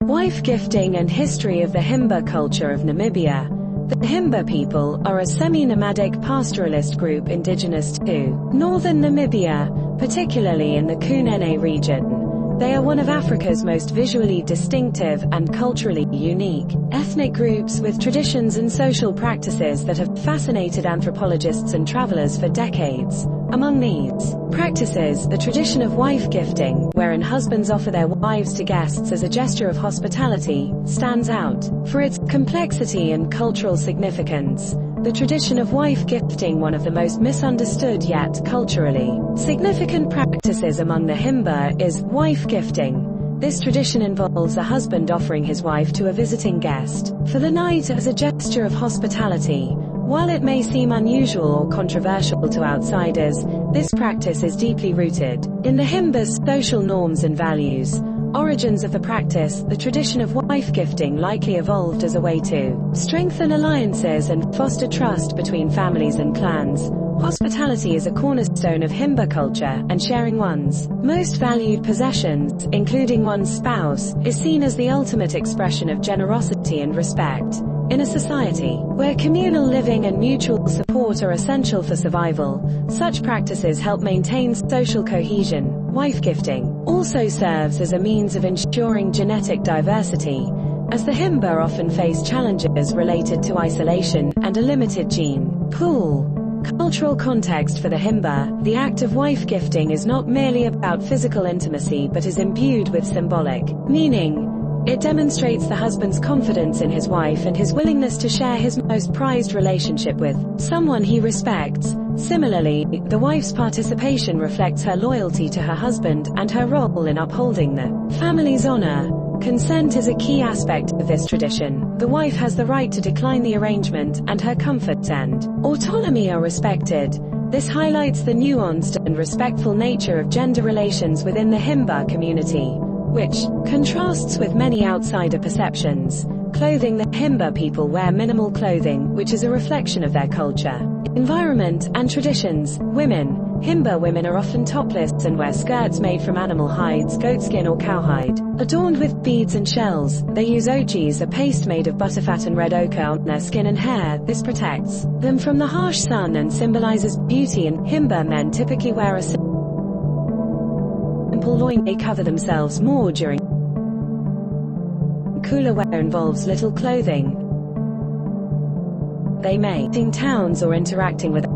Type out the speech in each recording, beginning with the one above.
Wife gifting and history of the Himba culture of Namibia. The Himba people are a semi-nomadic pastoralist group indigenous to northern Namibia, particularly in the Kunene region. They are one of Africa's most visually distinctive and culturally unique ethnic groups with traditions and social practices that have fascinated anthropologists and travelers for decades. Among these practices, the tradition of wife gifting, wherein husbands offer their wives to guests as a gesture of hospitality, stands out for its complexity and cultural significance. The tradition of wife gifting, one of the most misunderstood yet culturally significant practices among the Himba, is wife gifting. This tradition involves a husband offering his wife to a visiting guest for the night as a gesture of hospitality. While it may seem unusual or controversial to outsiders, this practice is deeply rooted in the Himba's social norms and values. Origins of the practice. The tradition of wife gifting likely evolved as a way to strengthen alliances and foster trust between families and clans. Hospitality is a cornerstone of Himba culture, and sharing one's most valued possessions, including one's spouse, is seen as the ultimate expression of generosity and respect. In a society where communal living and mutual support are essential for survival, such practices help maintain social cohesion. Wife gifting also serves as a means of ensuring genetic diversity, as the Himba often face challenges related to isolation and a limited gene pool. Cultural context for the Himba. The act of wife gifting is not merely about physical intimacy but is imbued with symbolic meaning. It demonstrates the husband's confidence in his wife and his willingness to share his most prized relationship with someone he respects. Similarly, the wife's participation reflects her loyalty to her husband and her role in upholding the family's honor. Consent is a key aspect of this tradition. The wife has the right to decline the arrangement, and her comfort and autonomy are respected. This highlights the nuanced and respectful nature of gender relations within the Himba community, which contrasts with many outsider perceptions. Clothing. The Himba people wear minimal clothing, which is a reflection of their culture, environment, and traditions. Women. Himba women are often topless and wear skirts made from animal hides, goatskin or cowhide, adorned with beads and shells. They use ochis, a paste made of butterfat and red ochre, on their skin and hair. This protects them from the harsh sun and symbolizes beauty. And Himba men typically wear a simple loin. They cover themselves more during cooler weather involves little clothing. They may in towns or interacting with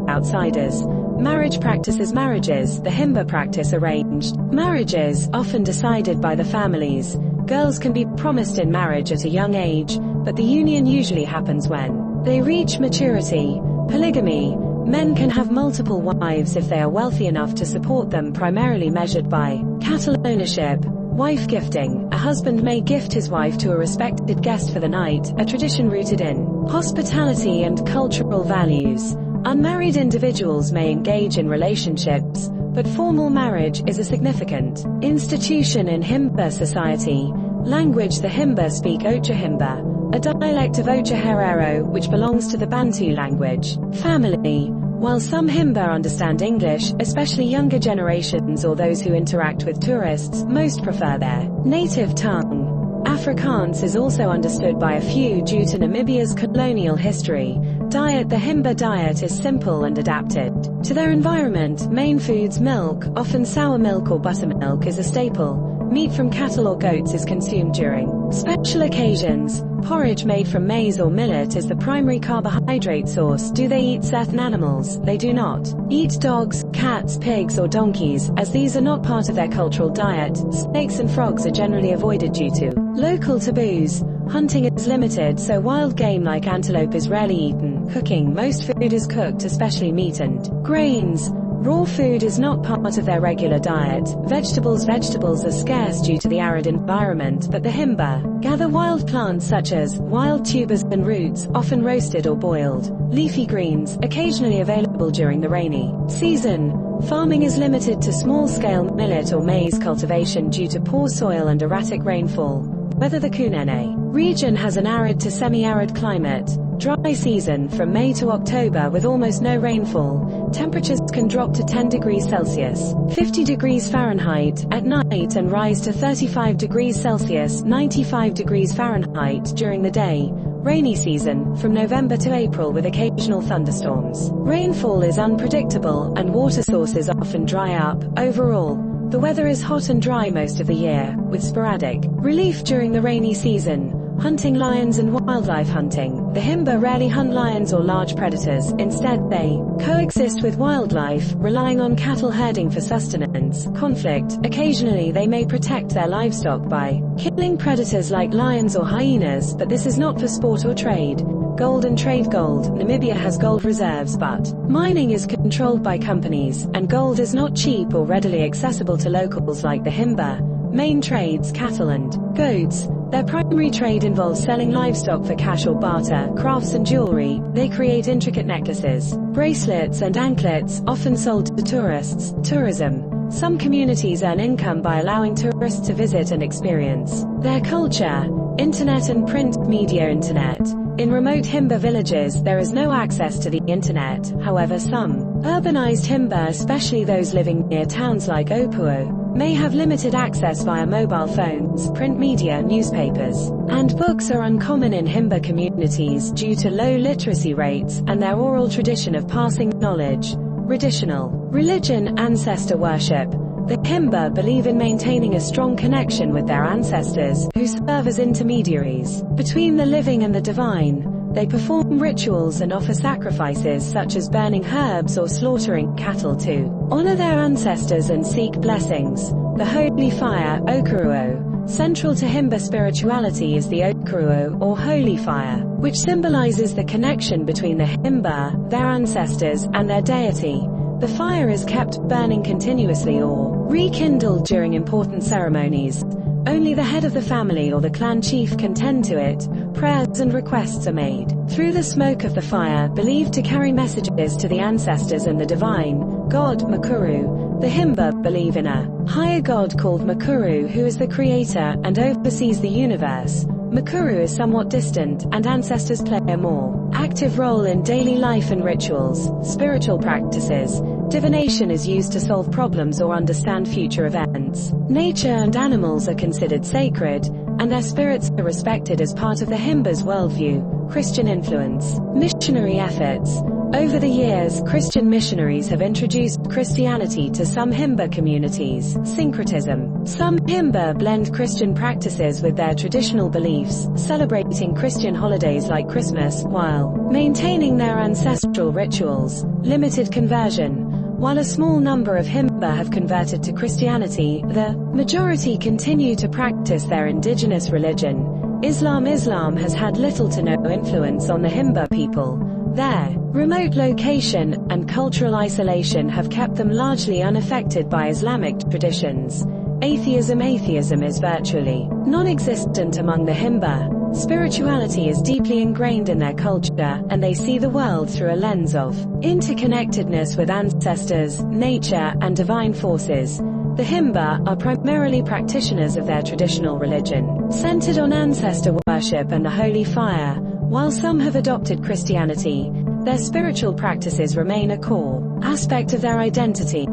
outsiders. Marriage practices. Marriages. The Himba practice arranged marriages, often decided by the families. Girls can be promised in marriage at a young age, but the union usually happens when they reach maturity. Polygamy. Men can have multiple wives if they are wealthy enough to support them, primarily measured by cattle ownership. Wife gifting. A husband may gift his wife to a respected guest for the night, a tradition rooted in hospitality and cultural values. Unmarried individuals may engage in relationships, but formal marriage is a significant institution in Himba society. Language. The Himba speak Ocha Himba, a dialect of Ocha Herero, which belongs to the Bantu language family. While some Himba understand English, especially younger generations or those who interact with tourists, most prefer their native tongue. Afrikaans is also understood by a few due to Namibia's colonial history. Diet. The Himba diet is simple and adapted to their environment. Main foods. Milk, often sour milk or buttermilk, is a staple. Meat from cattle or goats is consumed during special occasions. Porridge made from maize or millet is the primary carbohydrate source. Do they eat certain animals? They do not eat dogs, cats, pigs or donkeys, as these are not part of their cultural diet. Snakes and frogs are generally avoided due to local taboos. Hunting is limited, so wild game like antelope is rarely eaten. Cooking. Most food is cooked, especially meat and grains. Raw food is not part of their regular diet. Vegetables are scarce due to the arid environment, but the Himba gather wild plants such as wild tubers and roots, often roasted or boiled. Leafy greens, occasionally available during the rainy season. Farming is limited to small-scale millet or maize cultivation due to poor soil and erratic rainfall. Whether the Kunene region has an arid to semi-arid climate. dry season from May to October with almost no rainfall. Temperatures can drop to 10 degrees Celsius, 50 degrees Fahrenheit, at night and rise to 35 degrees Celsius, 95 degrees Fahrenheit during the day. Rainy season, from November to April with occasional thunderstorms. Rainfall is unpredictable, and water sources often dry up. Overall, the weather is hot and dry most of the year, with sporadic relief during the rainy season. Hunting lions and wildlife hunting. The Himba rarely hunt lions or large predators, instead they coexist with wildlife, relying on cattle herding for sustenance. Conflict. Occasionally they may protect their livestock by killing predators like lions or hyenas, but this is not for sport or trade. Gold and trade. Gold. Namibia has gold reserves, but mining is controlled by companies, and gold is not cheap or readily accessible to locals like the Himba. Main trades. Cattle and goats. Their primary trade involves selling livestock for cash or barter. Crafts and jewelry. They create intricate necklaces, bracelets and anklets, often sold to tourists. Tourism. Some communities earn income by allowing tourists to visit and experience their culture. Internet and print media. Internet. In remote Himba villages, there is no access to the internet. However, some urbanized Himba, especially those living near towns like Opuo, may have limited access via mobile phones. Print media, newspapers, and books are uncommon in Himba communities due to low literacy rates and their oral tradition of passing knowledge. Traditional religion. Ancestor worship. The Himba believe in maintaining a strong connection with their ancestors, who serve as intermediaries between the living and the divine. They perform rituals and offer sacrifices such as burning herbs or slaughtering cattle to honor their ancestors and seek blessings. The holy fire, Okuruo. Central to Himba spirituality is the Okuruo, or holy fire, which symbolizes the connection between the Himba, their ancestors, and their deity. The fire is kept burning continuously or rekindled during important ceremonies. Only the head of the family or the clan chief can tend to it. Prayers and requests are made through the smoke of the fire, believed to carry messages to the ancestors and the divine god, Makuru. The Himba believe in a higher god called Makuru who is the creator and oversees the universe. Makuru is somewhat distant, and ancestors play a more active role in daily life and rituals. Spiritual practices. Divination is used to solve problems or understand future events. Nature and animals are considered sacred, and their spirits are respected as part of the Himba's worldview. Christian influence. Missionary efforts. Over the years, Christian missionaries have introduced Christianity to some Himba communities. Syncretism. Some Himba blend Christian practices with their traditional beliefs, celebrating Christian holidays like Christmas, while maintaining their ancestral rituals. Limited conversion. While a small number of Himba have converted to Christianity, the majority continue to practice their indigenous religion, Islam. Islam has had little to no influence on the Himba people. Their remote location and cultural isolation have kept them largely unaffected by Islamic traditions. Atheism. Atheism is virtually non-existent among the Himba. Spirituality is deeply ingrained in their culture, and they see the world through a lens of interconnectedness with ancestors, nature, and divine forces. The Himba are primarily practitioners of their traditional religion, centered on ancestor worship and the holy fire. While some have adopted Christianity, their spiritual practices remain a core aspect of their identity.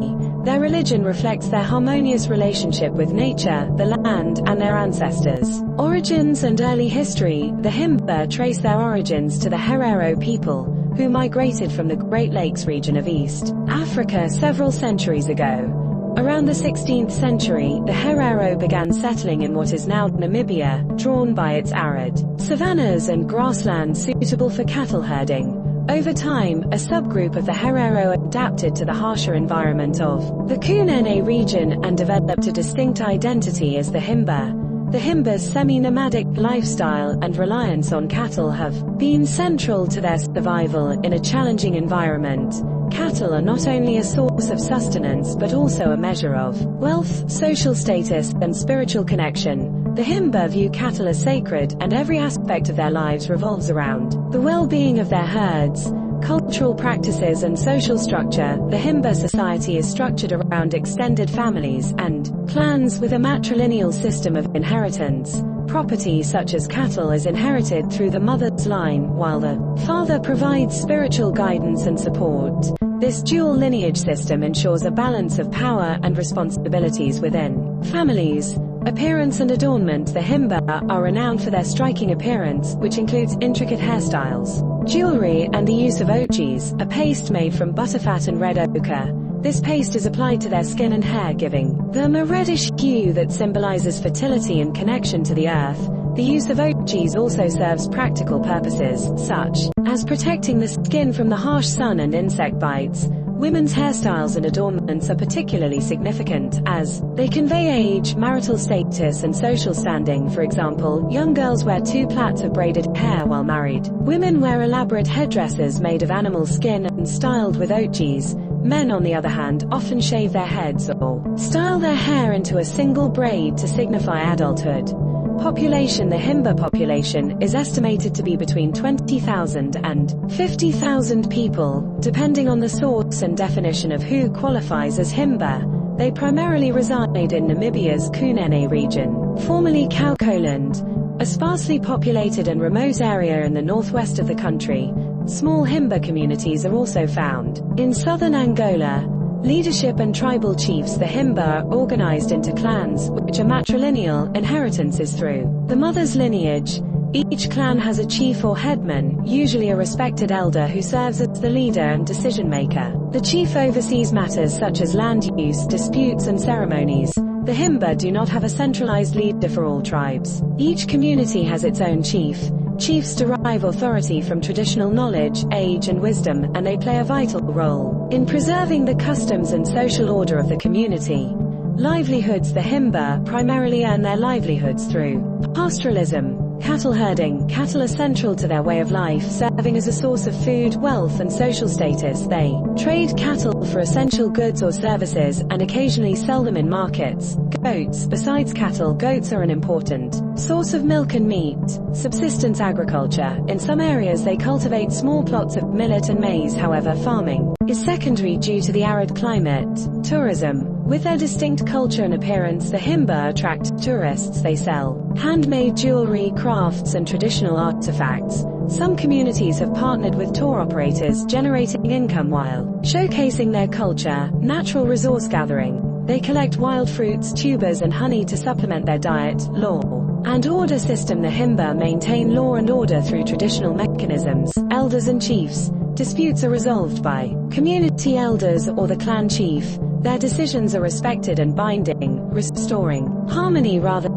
Their religion reflects their harmonious relationship with nature, the land, and their ancestors. Origins and early history. The Himba trace their origins to the Herero people, who migrated from the Great Lakes region of East Africa several centuries ago. Around the 16th century, the Herero began settling in what is now Namibia, drawn by its arid savannas and grasslands suitable for cattle herding. Over time, a subgroup of the Herero adapted to the harsher environment of the Kunene region and developed a distinct identity as the Himba. The Himba's semi-nomadic lifestyle and reliance on cattle have been central to their survival in a challenging environment. Cattle are not only a source of sustenance but also a measure of wealth, social status, and spiritual connection. The Himba view cattle as sacred, and every aspect of their lives revolves around the well-being of their herds. Cultural practices and social structure. The Himba society is structured around extended families and clans with a matrilineal system of inheritance. Property such as cattle is inherited through the mother's line, while the father provides spiritual guidance and support. This dual lineage system ensures a balance of power and responsibilities within families. Appearance and adornment. The Himba are renowned for their striking appearance, which includes intricate hairstyles, jewelry, and the use of ochres, a paste made from butterfat and red ochre. This paste is applied to their skin and hair, giving them a reddish hue that symbolizes fertility and connection to the earth. The use of ochres also serves practical purposes, such as protecting the skin from the harsh sun and insect bites. Women's hairstyles and adornments are particularly significant, as they convey age, marital status, and social standing. For example, young girls wear 2 plaits of braided hair while married. Women wear elaborate headdresses made of animal skin and styled with ochres. Men, on the other hand, often shave their heads or style their hair into a single braid to signify adulthood. Population. The Himba population is estimated to be between 20,000 and 50,000 people, depending on the source and definition of who qualifies as Himba. They primarily reside in Namibia's Kunene region, formerly Kaukoland, a sparsely populated and remote area in the northwest of the country. Small Himba communities are also found in southern Angola. Leadership and tribal chiefs. The Himba are organized into clans, which are matrilineal. Inheritance is through the mother's lineage. Each clan has a chief or headman, usually a respected elder who serves as the leader and decision maker. The chief oversees matters such as land use, disputes, and ceremonies. The Himba do not have a centralized leader for all tribes. Each community has its own chief. Chiefs derive authority from traditional knowledge, age, and wisdom, and they play a vital role in preserving the customs and social order of the community. Livelihoods. The Himba primarily earn their livelihoods through pastoralism, cattle herding. Cattle are central to their way of life, serving as a source of food, wealth, and social status. They trade cattle for essential goods or services, and occasionally sell them in markets. Goats. Besides cattle, goats are an important source of milk and meat. Subsistence agriculture. In some areas they cultivate small plots of millet and maize. However, farming is secondary due to the arid climate. Tourism. With their distinct culture and appearance, the Himba attract tourists. They sell handmade jewelry, crafts, and traditional artifacts. Some communities have partnered with tour operators, generating income while showcasing their culture. Natural resource gathering. They collect wild fruits, tubers, and honey to supplement their diet. Law and order system. The Himba maintain law and order through traditional mechanisms. Elders and chiefs. Disputes are resolved by community elders or the clan chief. Their decisions are respected and binding, restoring harmony rather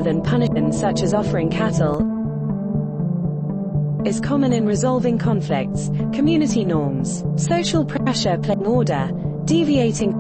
than punishment, such as offering cattle, is common in resolving conflicts. Community norms. Social pressure. Playing order. Deviating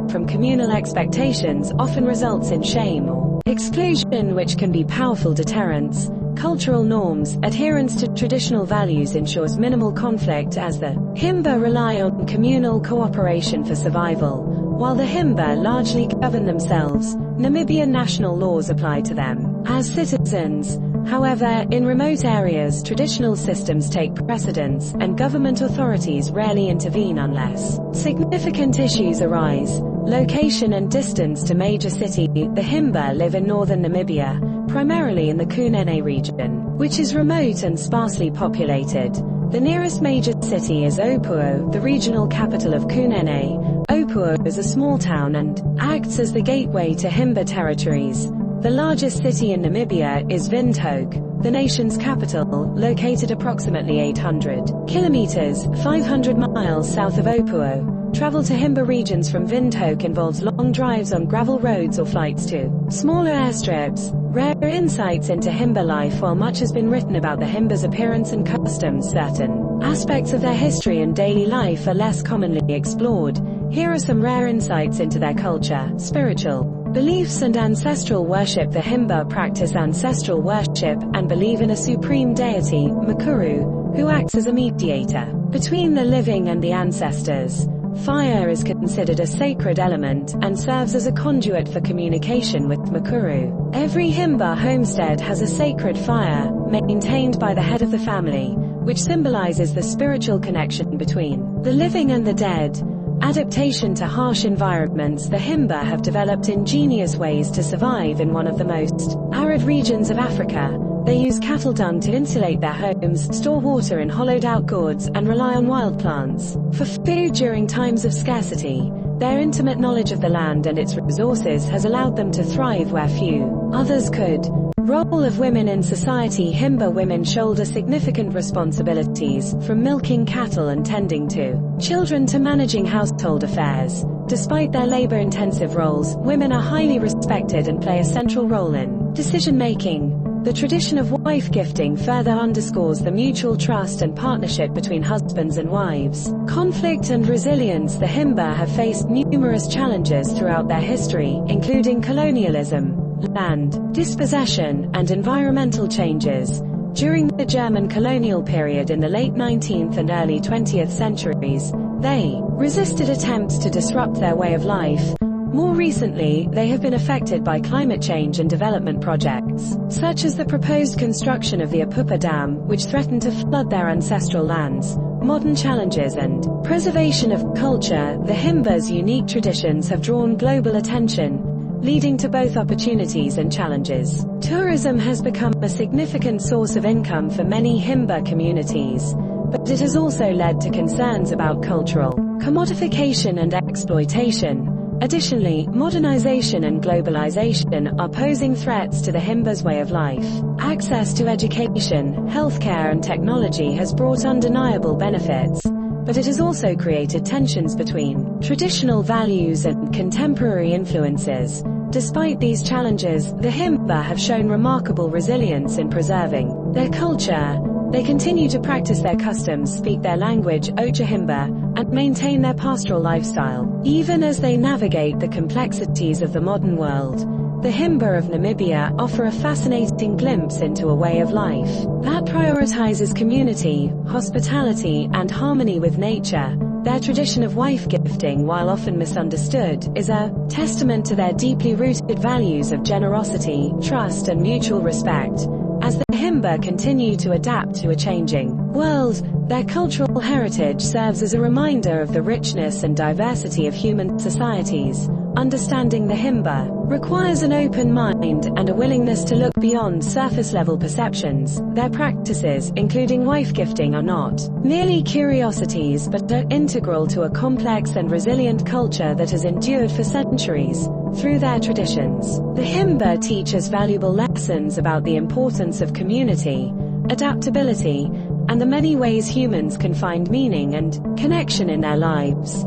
from communal expectations often results in shame or exclusion, which can be powerful deterrents. Cultural norms. Adherence to traditional values ensures minimal conflict, as the Himba rely on communal cooperation for survival. While the Himba largely govern themselves, Namibian national laws apply to them as citizens. However, in remote areas, traditional systems take precedence, and government authorities rarely intervene unless significant issues arise. Location and distance to major city. The Himba live in northern Namibia, primarily in the Kunene region, which is remote and sparsely populated. The nearest major city is Opuo, the regional capital of Kunene. Opuo is a small town and acts as the gateway to Himba territories. The largest city in Namibia is Windhoek, the nation's capital, located approximately 800 kilometers, 500 miles south of Opuo. Travel to Himba regions from Windhoek involves long drives on gravel roads or flights to smaller airstrips. Rare insights into Himba life. While much has been written about the Himba's appearance and customs, certain aspects of their history and daily life are less commonly explored. Here are some rare insights into their culture. Spiritual beliefs and ancestral worship. The Himba practice ancestral worship and believe in a supreme deity, Mukuru, who acts as a mediator between the living and the ancestors. Fire is considered a sacred element and serves as a conduit for communication with Mukuru. Every Himba homestead has a sacred fire, maintained by the head of the family, which symbolizes the spiritual connection between the living and the dead. adaptation to harsh environments, the Himba have developed ingenious ways to survive in one of the most arid regions of Africa. They use cattle dung to insulate their homes, store water in hollowed-out gourds, and rely on wild plants for food during times of scarcity. Their intimate knowledge of the land and its resources has allowed them to thrive where few others could. Role of women in society. Himba women shoulder significant responsibilities, from milking cattle and tending to children to managing household affairs. Despite their labor-intensive roles, women are highly respected and play a central role in decision-making. The tradition of wife gifting further underscores the mutual trust and partnership between husbands and wives. Conflict and resilience. The Himba have faced numerous challenges throughout their history, including colonialism, land dispossession, and environmental changes. During the German colonial period in the late 19th and early 20th centuries, they resisted attempts to disrupt their way of life. More recently, they have been affected by climate change and development projects, such as the proposed construction of the Apupa Dam, which threatened to flood their ancestral lands. Modern challenges and preservation of culture. The Himba's unique traditions have drawn global attention, leading to both opportunities and challenges. Tourism has become a significant source of income for many Himba communities, but it has also led to concerns about cultural commodification and exploitation. Additionally, modernization and globalization are posing threats to the Himba's way of life. Access to education, healthcare and technology has brought undeniable benefits, but it has also created tensions between traditional values and contemporary influences. Despite these challenges, the Himba have shown remarkable resilience in preserving their culture. They continue to practice their customs, speak their language, Ocha Himba, and maintain their pastoral lifestyle. Even as they navigate the complexities of the modern world, the Himba of Namibia offer a fascinating glimpse into a way of life that prioritizes community, hospitality, and harmony with nature. Their tradition of wife gifting, while often misunderstood, is a testament to their deeply rooted values of generosity, trust, and mutual respect. As the Himba continue to adapt to a changing world, their cultural heritage serves as a reminder of the richness and diversity of human societies. Understanding the Himba requires an open mind and a willingness to look beyond surface-level perceptions. Their practices, including wife gifting, are not merely curiosities but are integral to a complex and resilient culture that has endured for centuries. Through their traditions, the Himba teach us valuable lessons about the importance of community, adaptability, and the many ways humans can find meaning and connection in their lives.